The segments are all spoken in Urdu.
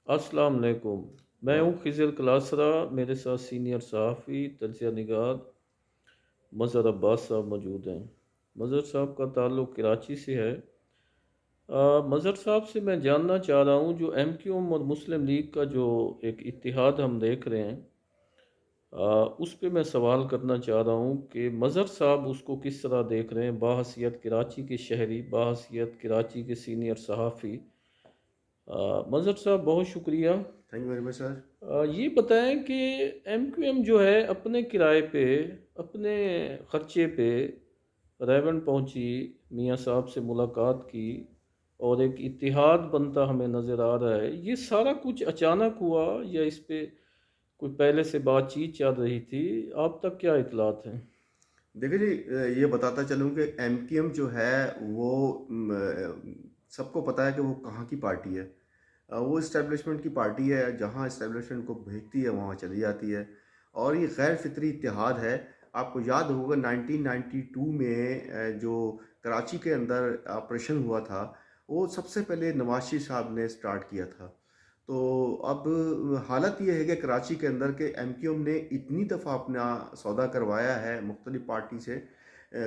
السلام علیکم۔ میں ہوں خضر کلاسرا، میرے ساتھ سینئر صحافی تجزیہ نگار مظہر عباس صاحب موجود ہیں۔ مظہر صاحب کا تعلق کراچی سے ہے۔ مظہر صاحب سے میں جاننا چاہ رہا ہوں، جو ایم کیو ایم اور مسلم لیگ کا جو ایک اتحاد ہم دیکھ رہے ہیں، اس پہ میں سوال کرنا چاہ رہا ہوں کہ مظہر صاحب اس کو کس طرح دیکھ رہے ہیں، بحیثیت کراچی کے شہری، بحیثیت کراچی کے سینئر صحافی۔ مظہر صاحب بہت شکریہ۔ تھینک یو ویری مچ سر۔ یہ بتائیں کہ ایم کیو ایم جو ہے اپنے کرائے پہ، اپنے خرچے پہ ریون پہنچی، میاں صاحب سے ملاقات کی اور ایک اتحاد بنتا ہمیں نظر آ رہا ہے۔ یہ سارا کچھ اچانک ہوا یا اس پہ کوئی پہلے سے بات چیت چل رہی تھی؟ آپ تک کیا اطلاعات ہیں؟ دیکھیں جی، یہ بتاتا چلوں کہ ایم کیو ایم جو ہے وہ سب کو پتہ ہے کہ وہ کہاں کی پارٹی ہے۔ وہ اسٹیبلشمنٹ کی پارٹی ہے، جہاں اسٹیبلشمنٹ کو بھیجتی ہے وہاں چلی جاتی ہے، اور یہ غیر فطری اتحاد ہے۔ آپ کو یاد ہوگا 1992 میں جو کراچی کے اندر آپریشن ہوا تھا، وہ سب سے پہلے نواز شریف صاحب نے سٹارٹ کیا تھا۔ تو اب حالت یہ ہے کہ کراچی کے اندر کہ ایم کیو ایم نے اتنی دفعہ اپنا سودا کروایا ہے مختلف پارٹی سے،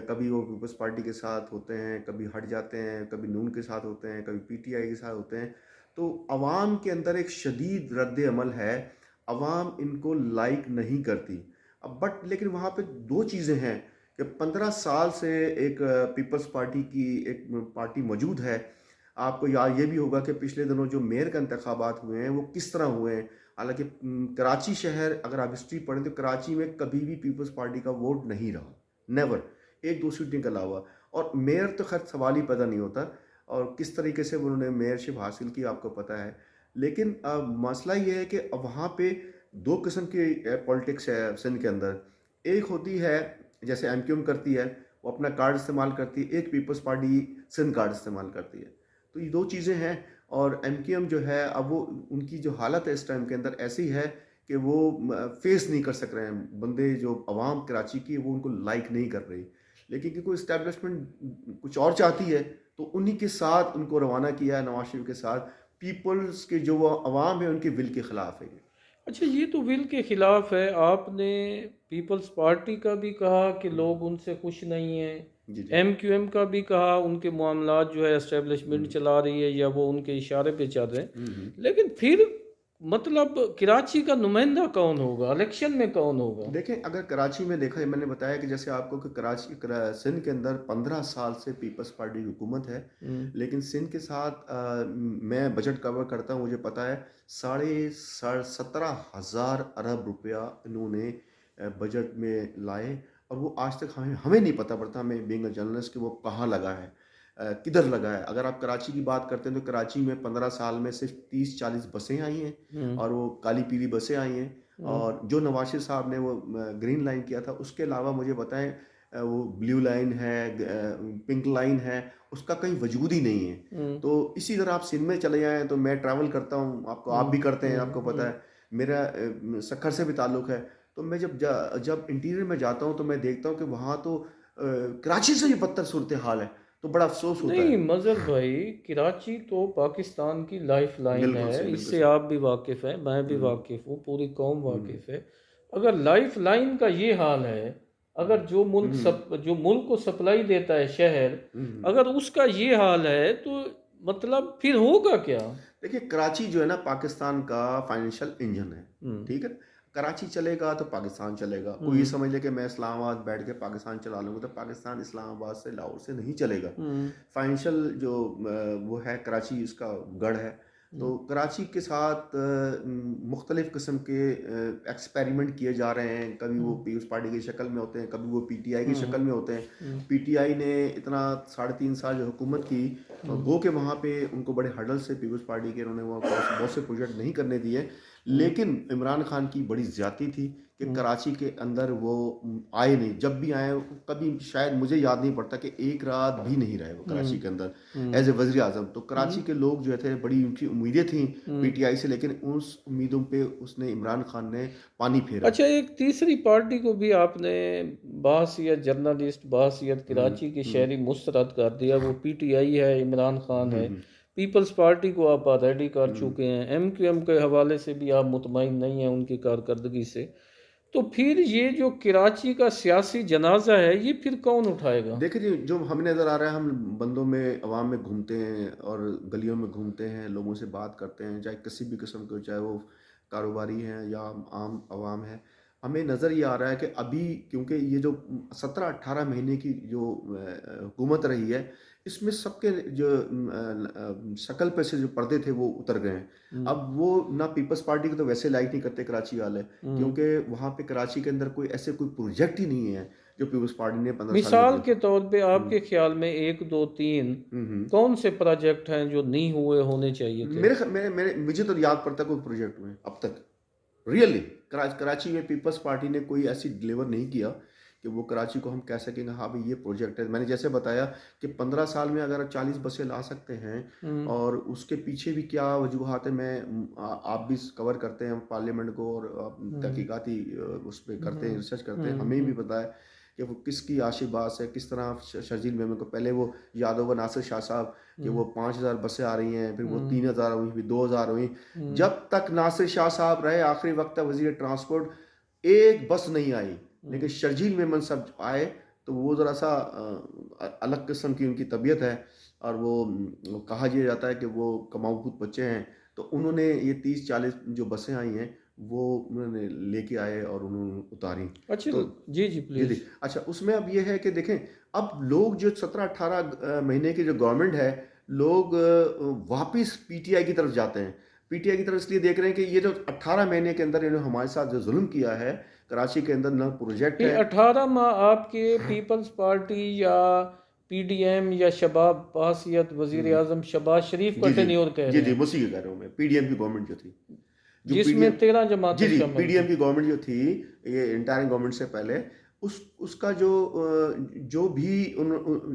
کبھی وہ پیپلز پارٹی کے ساتھ ہوتے ہیں، کبھی ہٹ جاتے ہیں، کبھی نون کے ساتھ ہوتے ہیں، کبھی پی ٹی آئی کے ساتھ ہوتے ہیں، تو عوام کے اندر ایک شدید رد عمل ہے۔ عوام ان کو لائک نہیں کرتی۔ اب لیکن وہاں پہ دو چیزیں ہیں کہ 15 سال سے ایک پیپلز پارٹی کی ایک پارٹی موجود ہے۔ آپ کو یاد یہ بھی ہوگا کہ پچھلے دنوں جو میئر کا انتخابات ہوئے ہیں وہ کس طرح ہوئے ہیں۔ حالانکہ کراچی شہر، اگر آپ ہسٹری پڑھیں تو کراچی میں کبھی بھی پیپلز پارٹی کا ووٹ نہیں رہا، نیور، ایک دو سیٹیں کے علاوہ۔ اور میئر تو خیر سوال ہی پیدا نہیں ہوتا، اور کس طریقے سے انہوں نے میئر شپ حاصل کی آپ کو پتہ ہے۔ لیکن مسئلہ یہ ہے کہ وہاں پہ دو قسم کی پولیٹکس ہے سندھ کے اندر۔ ایک ہوتی ہے جیسے ایم کیو ایم کرتی ہے، وہ اپنا کارڈ استعمال کرتی ہے، ایک پیپلز پارٹی سندھ کارڈ استعمال کرتی ہے۔ تو یہ دو چیزیں ہیں، اور ایم کیو ایم جو ہے اب وہ ان کی جو حالت ہے اس ٹائم کے اندر ایسی ہے کہ وہ فیس نہیں کر سک رہے ہیں بندے، جو عوام کراچی کی وہ ان کو لائک نہیں کر رہی۔ لیکن کیونکہ اسٹیبلشمنٹ کچھ اور چاہتی ہے تو انہی کے ساتھ ان کو روانہ کیا ہے، نواز شریف کے ساتھ۔ پیپلز کے جو وہ عوام ہے ان کے ول کے خلاف ہے یہ۔ اچھا، یہ تو ول کے خلاف ہے۔ آپ نے پیپلز پارٹی کا بھی کہا کہ لوگ ان سے خوش نہیں ہیں، جی جی۔ ایم کیو ایم کا بھی کہا ان کے معاملات جو ہے اسٹیبلشمنٹ چلا رہی ہے یا وہ ان کے اشارے پہ چل رہے ہیں، لیکن پھر مطلب کراچی کا نمائندہ کون ہوگا؟ الیکشن میں کون ہوگا؟ دیکھیں، اگر کراچی میں دیکھا، میں نے بتایا کہ جیسے آپ کو کہ سندھ کے اندر 15 سال سے پیپلز پارٹی کی حکومت ہے، لیکن سندھ کے ساتھ میں بجٹ کور کرتا ہوں، مجھے پتا ہے 17,500 ارب روپیہ انہوں نے بجٹ میں لائے، اور وہ آج تک ہمیں نہیں پتہ پڑتا، ہمیں بینگ اے جرنلسٹ، کہ وہ کہاں لگا ہے، کدھر لگا ہے۔ اگر آپ کراچی کی بات کرتے ہیں تو کراچی میں 15 سال میں صرف 30-40 بسیں آئی ہیں، اور وہ کالی پیلی بسیں آئی ہیں، اور جو نواز شریف صاحب نے وہ گرین لائن کیا تھا، اس کے علاوہ مجھے بتائیں وہ بلیو لائن ہے، پنک لائن ہے، اس کا کہیں وجود ہی نہیں ہے۔ تو اسی طرح آپ سندھ میں چلے جائیں تو میں ٹریول کرتا ہوں، آپ بھی کرتے ہیں، آپ کو پتہ ہے، میرا سکھر سے بھی تعلق ہے، تو میں جب انٹیریئر میں جاتا ہوں تو میں دیکھتا ہوں کہ وہاں تو کراچی سے بھی بدتر صورتحال ہے، تو بڑا افسوس ہوتا نہیں ہے۔ مظہر بھائی، کراچی تو پاکستان کی لائف لائن بالکل ہے، صحیح، اس بالکل سے صحیح۔ آپ بھی واقف ہیں، میں بھی واقف ہوں، پوری قوم واقف ہے۔ اگر لائف لائن کا یہ حال ہے، اگر جو ملک کو سپلائی دیتا ہے شہر، اگر اس کا یہ حال ہے تو مطلب پھر ہوگا کیا؟ دیکھیے، کراچی جو ہے نا پاکستان کا فائنینشیل انجن ہے، ہوں ٹھیک ہے۔ کراچی چلے گا تو پاکستان چلے گا۔ کوئی یہ سمجھ لے کہ میں اسلام آباد بیٹھ کے پاکستان چلا لوں گا، تو پاکستان اسلام آباد سے، لاہور سے نہیں چلے گا۔ فائنینشیل جو وہ ہے، کراچی اس کا گڑھ ہے۔ تو کراچی کے ساتھ مختلف قسم کے ایکسپیریمنٹ کیے جا رہے ہیں، کبھی وہ پیپلز پارٹی کی شکل میں ہوتے ہیں، کبھی وہ پی ٹی آئی کی شکل میں ہوتے ہیں۔ پی ٹی آئی نے اتنا 3.5 سال جو حکومت کی، گو کہ وہاں پہ ان کو بڑے ہرڈل سے پیپلز پارٹی کے انہوں نے وہ بہت سے پروجیکٹ نہیں کرنے دیے، لیکن عمران خان کی بڑی زیادتی تھی کہ کراچی کے اندر وہ آئے نہیں۔ جب بھی آئے، کبھی شاید مجھے یاد نہیں پڑتا کہ ایک رات بھی نہیں رہے وہ کراچی کے اندر ایز اے وزیر اعظم۔ تو کراچی کے لوگ جو تھے، بڑی ان کی امیدیں تھیں پی ٹی آئی سے، لیکن اس امیدوں پہ اس نے، عمران خان نے پانی پھیرا۔ اچھا، ایک تیسری پارٹی کو بھی آپ نے بحیثیت جرنلسٹ، بحیثیت کراچی کے شہری مسترد کر دیا، وہ پی ٹی آئی ہے، عمران خان ہے۔ پیپلز پارٹی کو آپ ریڈی کر چکے ہیں، ایم کیو ایم کے حوالے سے بھی آپ مطمئن نہیں ہیں ان کی کارکردگی سے، تو پھر یہ جو کراچی کا سیاسی جنازہ ہے یہ پھر کون اٹھائے گا؟ دیکھیں جی، جو ہمیں نظر آ رہا ہے، ہم بندوں میں عوام میں گھومتے ہیں اور گلیوں میں گھومتے ہیں، لوگوں سے بات کرتے ہیں، چاہے کسی بھی قسم کے، چاہے وہ کاروباری ہیں یا عام عوام ہے، ہمیں نظر یہ آ رہا ہے کہ ابھی کیونکہ یہ جو 17-18 مہینے کی جو حکومت رہی ہے، اس میں سب کے جو شکل پہ سے جو پردے تھے وہ اتر گئے ہیں۔ اب وہ نہ پیپلز پارٹی کو تو ویسے لائک نہیں کرتے کراچی والے، کیونکہ وہاں پہ کراچی کے اندر کوئی ایسے کوئی پروجیکٹ ہی نہیں ہے جو پیپلز پارٹی نے 15 سال میں مثال دیا۔ کے طور پہ آپ کے خیال میں 1 2 3 کون سے پروجیکٹ ہیں جو نہیں ہونے چاہیے تھے؟ مجھے تو یاد پڑتا کوئی پروجیکٹ میں اب تک ریئلی کراچی میں پیپلز پارٹی نے کوئی ایسی ڈلیور نہیں کیا کہ وہ کراچی کو ہم کہہ سکیں گے ہاں بھائی یہ پروجیکٹ ہے۔ میں نے جیسے بتایا کہ 15 سال میں اگر 40 بسیں لا سکتے ہیں اور اس کے پیچھے بھی کیا وجوہات ہیں، میں آپ بھی کور کرتے ہیں پارلیمنٹ کو اور تحقیقاتی اس پہ کرتے ہیں، ریسرچ کرتے ہیں، ہمیں بھی پتہ ہے کہ وہ کس کی عاشق باز ہے، کس طرح شرجیل میمن کو پہلے وہ یاد ہوگا ناصر شاہ صاحب کہ وہ 5000 بسیں آ رہی ہیں، پھر وہ 3000 ہوئی، پھر 2000 ہوئی، جب تک ناصر شاہ صاحب رہے آخری وقت تک وزیر ٹرانسپورٹ ایک بس نہیں آئی، لیکن شرجیل میمن سب آئے تو وہ ذرا سا الگ قسم کی ان کی طبیعت ہے، اور وہ کہا یہ جاتا ہے کہ وہ کماؤ خود بچے ہیں، تو انہوں نے یہ 30-40 جو بسیں آئی ہیں وہ انہوں نے لے کے آئے اور انہوں نے اتاری۔ اچھا تو جی جی پلیز۔ اچھا، اس میں اب یہ ہے کہ دیکھیں اب لوگ جو 17-18 مہینے کی جو گورنمنٹ ہے، لوگ واپس پی ٹی آئی کی طرف جاتے ہیں۔ پی ٹی آئی کی طرف اس لیے دیکھ رہے ہیں کہ یہ جو 18 مہینے کے اندر انہوں نے ہمارے ساتھ جو ظلم کیا ہے، کراچی کے اندر نہ پروجیکٹ یہ ہے۔ 18 ماہ آپ کے پیپلز پارٹی یا پی ڈی ایم یا شباب بحثیت وزیر اعظم شہباز شریف کا جی ٹینیور کہہ جی رہے جی، ہیں، اسی کے کہہ رہا ہوں میں، پی ڈی ایم کی گورنمنٹ جو تھی، جو جس پی ڈی میں ایم 13 جماعتیں جی پی شامل ڈی تھیں۔ ایم کی گورنمنٹ جو تھی، یہ انٹائر گورنمنٹ سے پہلے اس کا جو بھی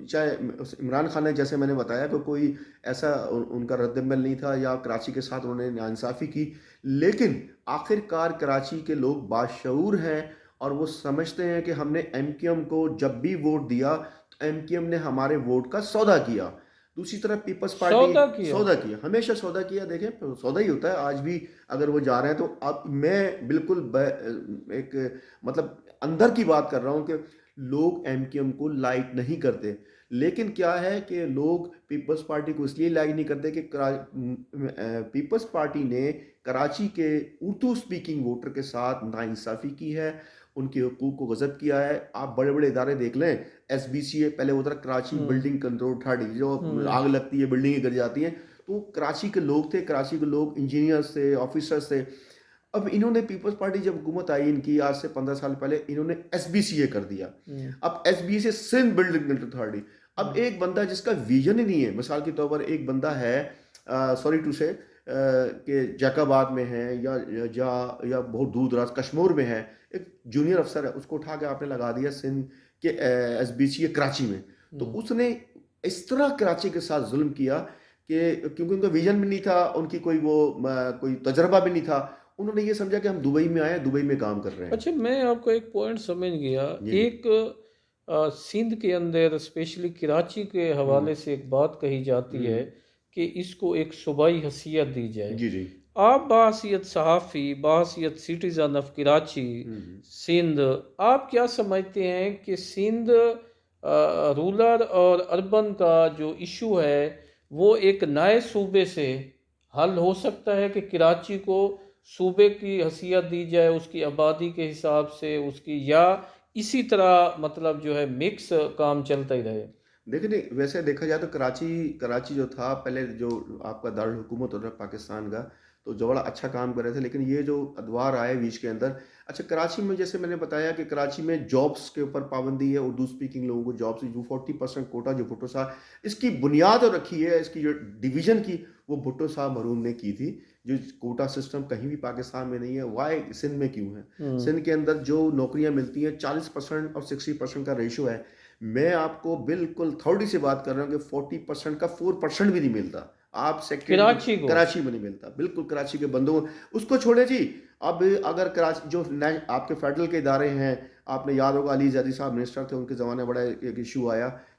چاہے عمران خان نے، جیسے میں نے بتایا کہ کوئی ایسا ان کا رد عمل نہیں تھا یا کراچی کے ساتھ انہوں نے ناانصافی کی، لیکن آخر کار کراچی کے لوگ باشعور ہیں اور وہ سمجھتے ہیں کہ ہم نے ایم کیو ایم کو جب بھی ووٹ دیا تو ایم کیو ایم نے ہمارے ووٹ کا سودا کیا۔ دوسری طرف پیپلز پارٹی سودا کیا، ہمیشہ سودا کیا، دیکھیں سودا ہی ہوتا ہے آج بھی اگر وہ جا رہے ہیں تو۔ اب میں بالکل ایک مطلب اندر کی بات کر رہا ہوں کہ لوگ ایم کیو ایم کو لائک نہیں کرتے، لیکن کیا ہے کہ لوگ پیپلز پارٹی کو اس لیے لائک نہیں کرتے کہ پیپلز پارٹی نے کراچی کے اردو سپیکنگ ووٹر کے ساتھ ناانصافی کی ہے، ان کے حقوق کو غصب کیا ہے۔ آپ بڑے بڑے ادارے دیکھ لیں، ایس بی سی اے، پہلے ادھر کراچی بلڈنگ کنٹرول اتھارٹی، جو آگ لگتی ہے بلڈنگیں گر جاتی ہیں، تو کراچی کے لوگ تھے، کراچی کے لوگ انجینئرز تھے، آفیسرز تھے۔ اب انہوں نے پیپلز پارٹی جب حکومت آئی ان کی آج سے 15 سال پہلے، انہوں نے ایس بی سی اے کر دیا۔ اب ایس بی سی اے سندھ بلڈنگ کنٹرول اتھارٹی، اب ایک بندہ جس کا ویژن ہی نہیں ہے، مثال کے طور پر ایک بندہ ہے سوری ٹو سے کہ جیک آباد میں ہے یا بہت دور دراز کشمور میں ہے، ایک جونیئر افسر ہے، اس کو اٹھا کے آپ نے لگا دیا سندھ کے ایس بی سی اے کراچی میں۔ تو اس نے اس طرح کراچی کے ساتھ ظلم کیا کہ کیونکہ ان کا ویژن بھی نہیں تھا، ان کی کوئی تجربہ بھی نہیں تھا، انہوں نے یہ سمجھا کہ ہم دبئی میں آئے، دبئی میں کام کر رہے ہیں۔ اچھا میں آپ کو ایک پوائنٹ سمجھ گیا، جی ایک سندھ کے اندر اسپیشلی کراچی کے حوالے سے ایک بات کہی جاتی ہے کہ اس کو ایک صوبائی حیثیت دی جائے۔ جی جی آپ بحیثیت صحافی، بحیثیت سٹیزن آف کراچی سندھ، آپ کیا سمجھتے ہیں کہ سندھ رولر اور اربن کا جو ایشو ہے وہ ایک نئے صوبے سے حل ہو سکتا ہے کہ کراچی کو صوبے کی حیثیت دی جائے اس کی آبادی کے حساب سے اس کی، یا اسی طرح مطلب جو ہے مکس کام چلتا ہی رہے؟ دیکھیں ویسے دیکھا جائے تو کراچی جو تھا پہلے، جو آپ کا دارالحکومت ہوتا ہے پاکستان کا، تو جو بڑا اچھا کام کر رہے تھے، لیکن یہ جو ادوار آئے بیچ کے اندر، اچھا کراچی میں جیسے میں نے بتایا کہ کراچی میں جابس کے اوپر پابندی ہے، اردو سپیکنگ لوگوں کو جابس، جو 40% کوٹا جو بھٹو صاحب، اس کی بنیاد رکھی ہے، اس کی جو ڈویژن کی وہ بھٹو صاحب مرحوم نے کی تھی۔ جو کوٹا سسٹم کہیں بھی پاکستان میں نہیں ہے، وائی سندھ میں کیوں ہے؟ سندھ کے اندر جو نوکریاں ملتی ہیں 40% اور 60% کا ریشو ہے۔ میں آپ کو بالکل تھوڑی سی بات کر رہا ہوں کہ 40% کا 4% بھی نہیں ملتا، آپ کراچی سیکٹری کو کراچی میں نہیں ملتا، بالکل کراچی کے بندوں اس کو چھوڑے جی۔ اب اگر کراچی جو آپ کے فیڈرل کے ادارے ہیں، آپ نے یاد ہوگا علی زیدی صاحب منسٹر تھے، ان کے زمانے میں بڑا ایک ایشو آیا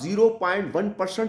0.1%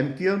MQM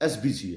SBCA,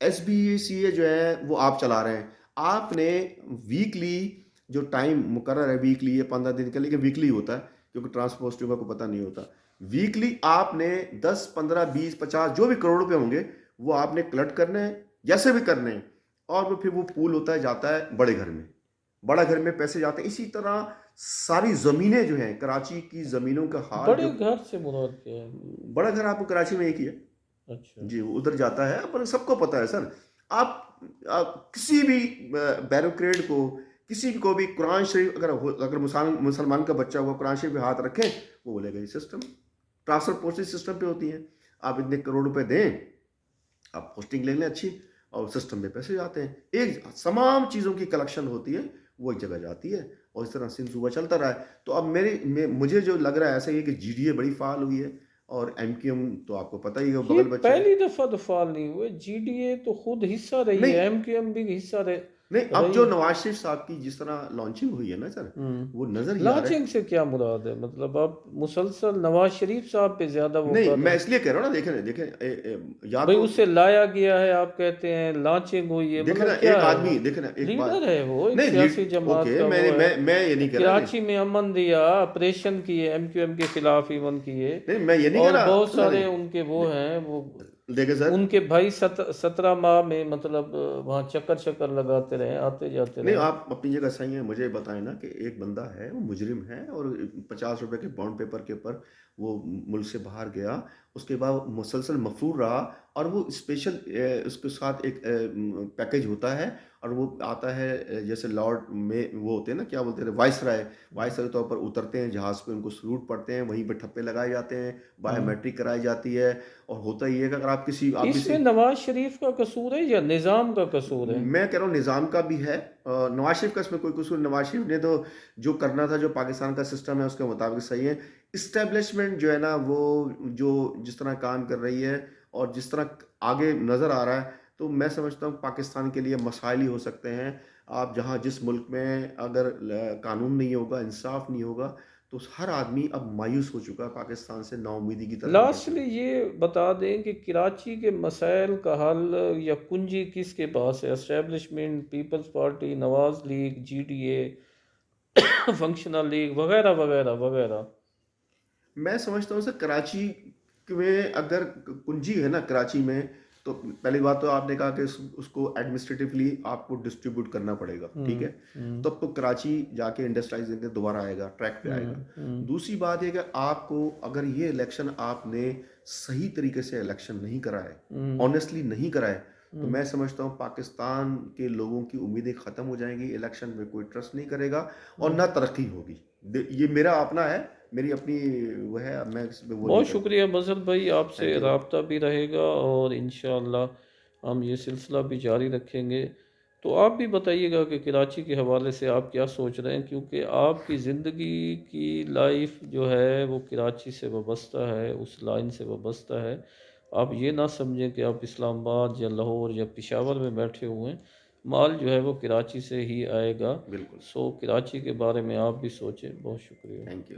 S B C A جو ہے وہ آپ چلا رہے ہیں. آپ نے ویکلی جو ٹائم مقرر ہے ویکلی یا 15 دن کا، لیکن ویکلی ہوتا ہے کیونکہ ٹرانسپورٹنگ کو پتہ نہیں ہوتا. ویکلی آپ نے 10 15 20 50 جو بھی کروڑ روپے ہوں گے وہ آپ نے کلیکٹ کرنے ہیں جیسے بھی کرنے ہیں، اور وہ پھر وہ پول ہوتا ہے جاتا ہے بڑے گھر میں. بڑا گھر میں پیسے جاتے ہیں. اسی طرح ساری زمینیں جو ہیں کراچی کی زمینوں کا حال بڑے جو گھر سے مراد کیا ہے؟ بڑا گھر آپ کو کراچی میں ایک ہی ہے اچھا. جی، وہ ادھر جاتا ہے، پر سب کو پتہ ہے سر. آپ کسی بھی بیروکریٹ کو، کسی کو بھی قرآن شریف اگر مسلمان کا بچہ ہوا قرآن شریف پہ ہاتھ رکھیں، وہ بولے گا یہ سسٹم ٹرانسفر پوسٹنگ سسٹم پہ ہوتی ہیں. آپ اتنے کروڑ روپے دیں، آپ پوسٹنگ لے لیں اچھی، اور سسٹم میں پیسے جاتے ہیں. ایک تمام چیزوں کی کلیکشن ہوتی ہے، وہ ایک جگہ جاتی ہے، اور اس طرح سندھ صوبہ چلتا رہا ہے. تو اب مجھے جو لگ رہا ہے ایسا ہی ہے کہ جی ڈی اے بڑی فعال ہوئی ہے، اور ایم کیو ایم تو آپ کو پتہ ہی ہے یہ بغل بچہ ہے. پہلی دفعہ تو فعال نہیں ہوئے، جی ڈی اے تو خود حصہ رہی ہے، نہیں ایم کیو ایم بھی حصہ نہیں، اب جو رہی. نواز شریف صاحب کی جس طرح لانچنگ ہوئی ہے نا سر، وہ نظر ہی آ رہا لانچنگ ہے. سے کیا مراد ہے؟ مطلب آپ مسلسل نواز شریف صاحب پہ زیادہ وہ نہیں کر رہے میں ہیں. اس لیے کہہ رہا ہوں نا، دیکھیں یا بھئی تو اسے لایا گیا ہے، آپ کہتے ہیں لانچنگ ہوئی ہے، دیکھیں نا مطلب کیا ایک ہے وہ؟ آدمی، دیکھیں نا ایک بات. لیڈر ہے وہ ایک نہیں سیاسی جماعت اوکے، کا وہ ہے. میں یہ نہیں کہہ رہا. کراچی میں امن دیا، آپریشن کیے ایم کیو ایم کے خلاف ایون کیے، نہیں میں یہ نہیں کہہ اور رہا. بہت سارے نہیں ان کے وہ ہیں، وہ دیکھیں سر، ان کے بھائی 17 ماہ میں مطلب وہاں چکر لگاتے رہے، آتے جاتے نہیں رہے. آپ اپنی جگہ صحیح ہیں. مجھے بتائیں نا کہ ایک بندہ ہے وہ مجرم ہے، اور 50 روپے کے بانڈ پیپر کے اوپر وہ ملک سے باہر گیا، اس کے بعد مسلسل مفرور رہا، اور وہ اسپیشل اس کے ساتھ ایک پیکج ہوتا ہے، اور وہ آتا ہے جیسے لارڈ میں وہ ہوتے ہیں نا، کیا بولتے ہیں، وائس رائے کے طور پر اترتے ہیں جہاز پہ، ان کو سلوٹ پڑتے ہیں، وہیں پہ ٹھپے لگائے جاتے ہیں، بایو میٹرک کرائی جاتی ہے. اور ہوتا یہ ہے کہ اگر آپ کسی اس میں نواز شریف کا قصور ہے یا نظام کا قصور ہے؟ میں کہہ رہا ہوں نظام کا بھی ہے. نواز شریف کا اس میں کوئی قصور. نواز شریف نے تو جو کرنا تھا، جو پاکستان کا سسٹم ہے اس کے مطابق صحیح ہے. اسٹیبلشمنٹ جو ہے نا، وہ جو جس طرح کام کر رہی ہے اور جس طرح آگے نظر آ رہا ہے، تو میں سمجھتا ہوں پاکستان کے لیے مسائل ہی ہو سکتے ہیں. آپ جہاں جس ملک میں اگر قانون نہیں ہوگا، انصاف نہیں ہوگا، تو ہر آدمی اب مایوس ہو چکا ہے پاکستان سے، نا امیدی کی طرف بڑھ چکا لاسٹلی یہ بتا دیں کہ کراچی کے مسائل کا حل یا کنجی کس کے پاس ہے؟ Establishment, Peoples Party, Nawaz League, G D A, functional League وغیرہ وغیرہ وغیرہ. میں سمجھتا ہوں سر کراچی میں اگر کنجی ہے نا کراچی میں، تو پہلی بات تو آپ نے کہا کہ اس کو ایڈمنسٹریٹولی آپ کو ڈسٹریبیوٹ کرنا پڑے گا، ٹھیک ہے. تب تو کراچی جا کے انڈسٹرائز دوبارہ آئے گا، ٹریک پہ آئے گا. دوسری بات یہ کہ آپ کو اگر یہ الیکشن آپ نے صحیح طریقے سے الیکشن نہیں کرائے، آنیسٹلی نہیں کرائے، تو میں سمجھتا ہوں پاکستان کے لوگوں کی امیدیں ختم ہو جائیں گی. الیکشن میں کوئی ٹرسٹ نہیں کرے گا، اور نہ ترقی ہوگی. یہ میرا اپنا ہے، میری اپنی وہ ہے. اب میں اس میں وہ نہیں بہت کروں. شکریہ مظہر بھائی، آپ سے تھینک یو. رابطہ بھی رہے گا، اور انشاءاللہ ہم یہ سلسلہ بھی جاری رکھیں گے. تو آپ بھی بتائیے گا کہ کراچی کے حوالے سے آپ کیا سوچ رہے ہیں، کیونکہ آپ کی زندگی کی لائف جو ہے وہ کراچی سے وابستہ ہے، اس لائن سے وابستہ ہے. آپ یہ نہ سمجھیں کہ آپ اسلام آباد یا لاہور یا پشاور میں بیٹھے ہوئے ہیں، مال جو ہے وہ کراچی سے ہی آئے گا. بالکل. سو کراچی کے بارے میں آپ بھی سوچیں. بہت شکریہ. Thank you.